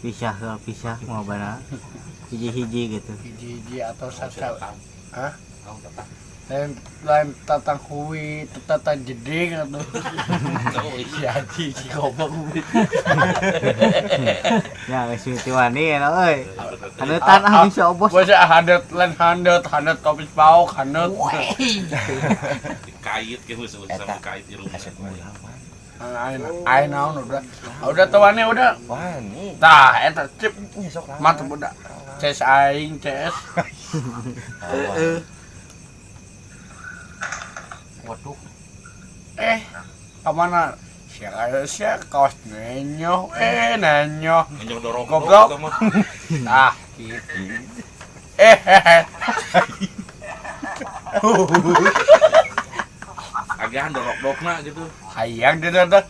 pisah mau bana hiji-hiji gitu. Hiji atau sasa. Hah? Lain tatang hui, tatang jeding atau si Haji si goblok. Ya geus mitiwani ya euy. Haneutan ah bisa obos. Bos handeut lain handeut kopi pauk handeut. Kait ke sama kait di rumah. Ayo naon udah tuannya udah. Wani. Tah eta cip Sok lah. mantep udah. CS aing CS. Waduh. Kemana? Siapa kaos nenyoh nenyoh. Anjing dorong. Goblok. Tah gitu. Agahan dorok-dorokna gitu. Hayang dedodok.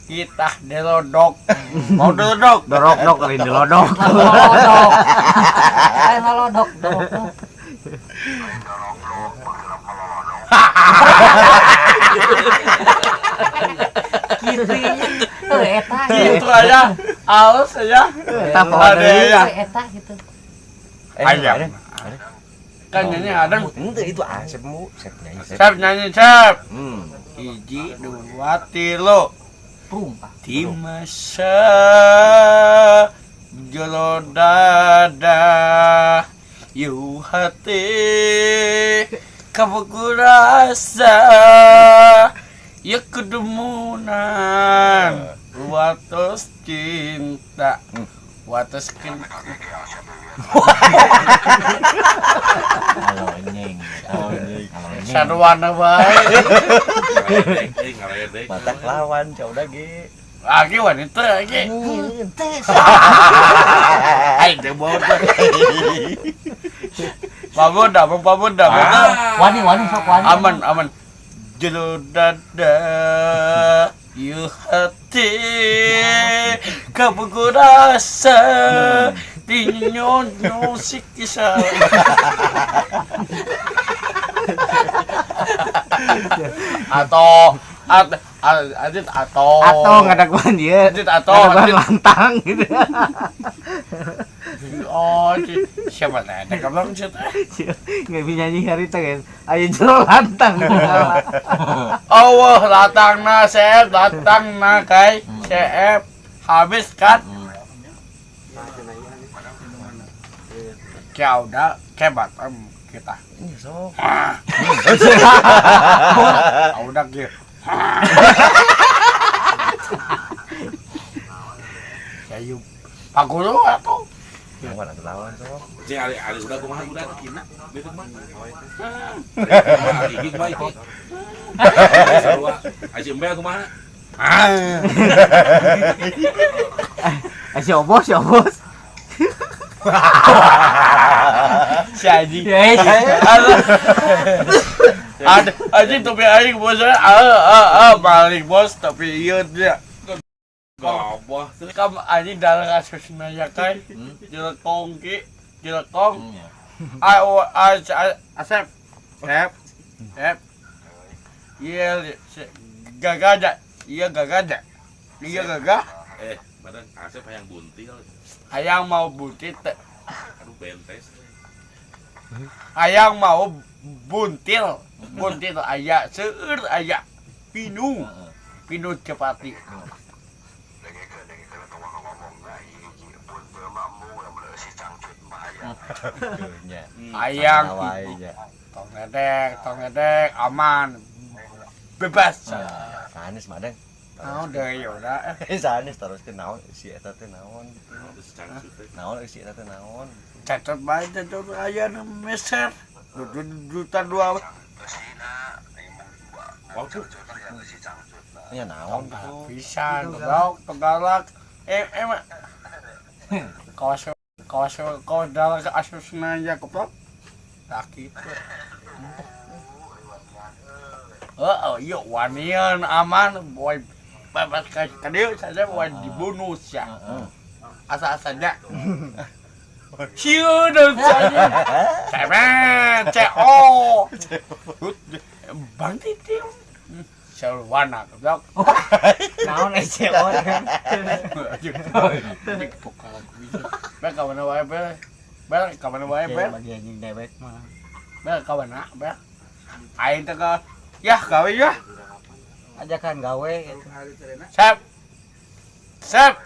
Kita delodok. Mau delodok? Dorok-dok kali delodok. Lodok. Lodok. Gitu ya. Eta. Gitu aja. Halus aja. Eta Ada ya. Eta gitu. Ayam. Kan nyanyi ada. Ente itu asepmu, sep nyanyi sep. Sep nyanyi sep. Hmm. Hiji, dua, tilu. Prumpah. Di masa jolo dada yu hati kamu rasa ya kedemunan watos cinta watos cinta Halo nyeng. sarwana bae Ngaledek. Batak lawan udah ge. lagi wanita lagi ai teh bawa pamuda Wani sok wani. aman jelo dada yu hati kamu rasa dinyo sikisa atau adit atau ngadak banjir. adit atau Ngadak lantang gitu. oh siapa teh ada kabar siapa Nggak bisa nyanyi hari itu kan. Ayo jero lantang. Allah latangna CF latangna kai CF habis kan kau udah kebat kita Ini sok. udah gitu kayu pagulu atau Yang mana lawan sok. Cing ali udah kumaha udah kina. Betul mah. Gigi baik. Sarua. Aji embe kumaha? Si obos. si Aji ada Aji tapi aing bosnya balik bos tapi iya dia Gabah. kamu Aji dalam kasus nanya kai jelekong asep iya gagah iya gagah Badan Asep hayang buntil. hayang mau buntit Aduh bentes. hayang mau buntil aya seueur aya pinu cepati hayang tong ngedek aman bebas Sanes madeng. naon deui udah Sanes terus ke naon si eta teh naon. Terus cangcut teh. Naon si eta teh naon. cacat bae cacat aya nu meser juta dua Waduh. Ya naon tuh. pisan tegalak emang kawas dalam asusna aja keplok tak gitu iya wanian aman boy bebas ka dieu saja boy dibunuh ya asa-asanya sieu deun saja cemen CO bang titiu seruan goblok. Naon eceon. Bek kawan wae bek. Bek kawan wae bek. Bagi anjing dewek mah. Bek kawan bek. Aing teh ka yah gawe yah. Ajakan gawe gitu. Sep. Sep.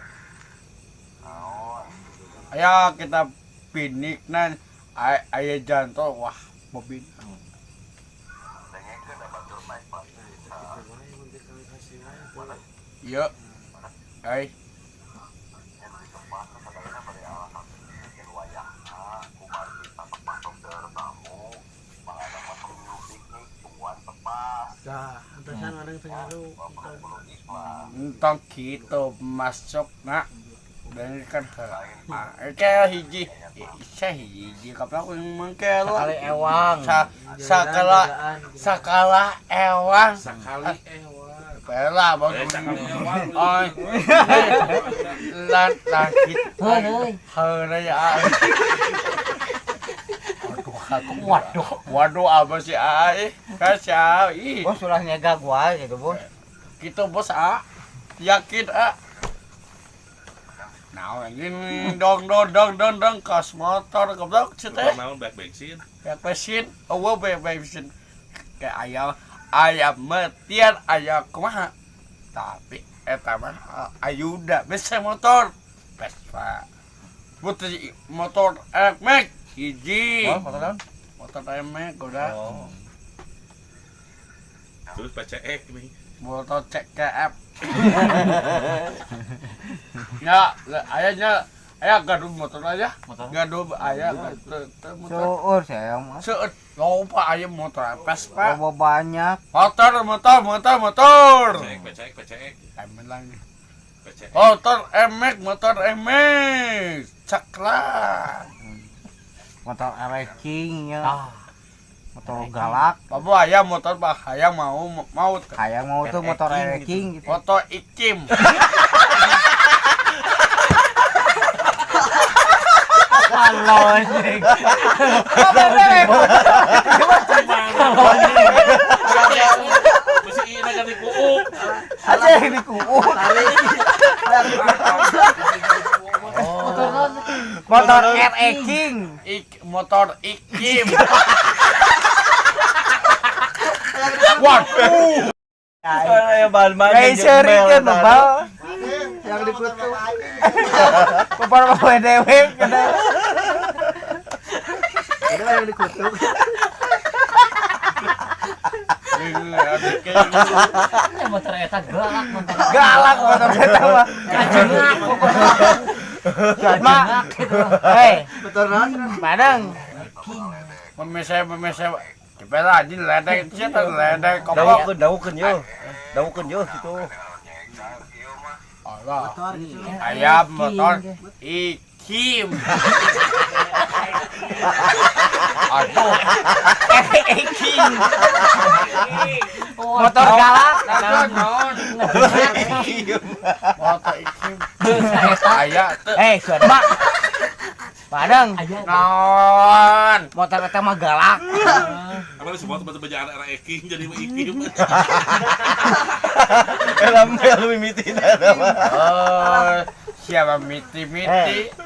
Ayo kita pinik nan aya janto wah mobil. Iya. Hai. Entong gitu masuk nak dan kan kayak hiji saya hiji kapan aku mengkel Sekali ewang. sakala ewang Sekali pela bagus oi lan kita heureuy ya waduh apa sih ai kasih ih Bos ulah nyegah gua gitu, Bos. gitu bos yakin nah ini dong kos motor goblok Bukan cete naon baik bensin. baik bensin baik bensin kayak ayam metian ayam kumaha tapi eta mah ayuda bisa motor Vespa butuh motor Max hiji motor Max udah Terus PCX nih. motor CKF ya ayahnya ayah gaduh motor aja gaduh ayah motor Seueur saya mah. seut lupa ayah motor Vespa Loba banyak. motor PCX. amin lagi PCX. motor MX caklan Motor racing ya. Motor galak. bapak ayah motor bah ayah mau Kayak mau tuh motor racing gitu. motor ikim Halo anjing. Mesti ini kan dikuuk. Aja yang dikuuk. Motor racing. motor ikim waduh Ayo bahan-bahan Kayak seri kan bebal. Yang dikutuk. Bapak dewe kada. Ada yang dikutuk. Ya motor eta galak motor. Galak motor eta mah. Kajengak. Ma. Hei, motor naon Padang. memeseh Kepala anjing ledek cita ledek kopok Dawukeun yo gitu. Allah ayam motor ikim aduh Eking. Motor galak. motor ikim ayah tuh Mak. Padang. non Motor eta mah galak. Apa semua tempat bejaan era Eking jadi Ikim. Elam mimitin ada mah. oh siapa miti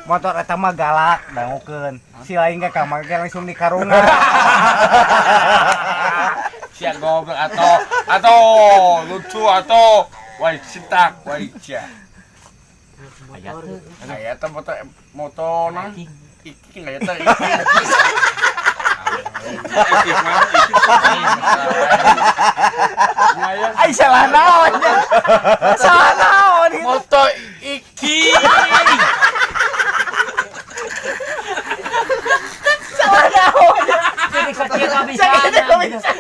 Motor eta mah galak, dangukeun. Si lain ka kamar ge langsung dikarungan. siap goblok atau lucu atau wai cinta wai cia ayah tuh motor nang iking ayah tuh iking Ikim mah Ikim. Ai salah naon. Salah naon. motor iking Salah naon. Jadi kecil nggak bisa. Sakit kok bisa.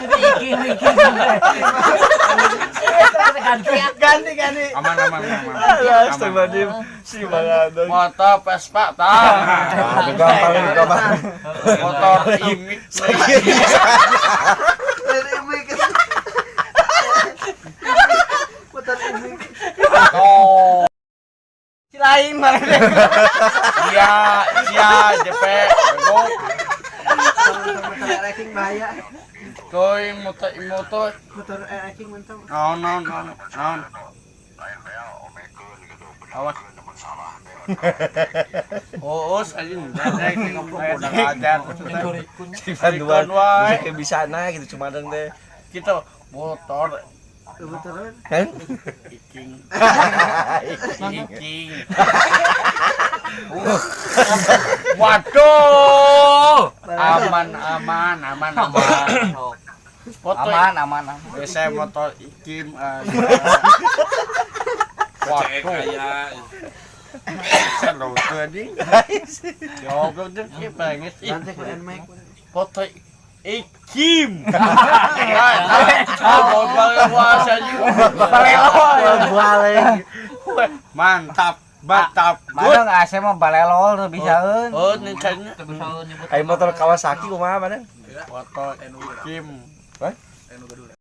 Jadi iki. Ganti. aman Astagfirullahaladzim. Si Bang motor Vespa tah gampang. motor imik oh Si lain mah. sia JP bego Motor racing bahaya. Koy motor. Motor anjing mantap. Non. Awas. Oh, salin. Dadek tinggal ajar. Si panduan bisa kebisana gitu cuma deng deh. Kita motor Motor. Kan? iking. Waduh. Aman. Foto Aman. biasa motor ikim. Cek kayak Selalu tadi. Jawab dong pengen Nanti ku Nmax. foto ikim. Mau bahasa Mantap. Mana nggak saya mau balelol tuh bisa eun. Oh, nih kayaknya Ayo motor Kawasaki kumaha mana? foto ikim.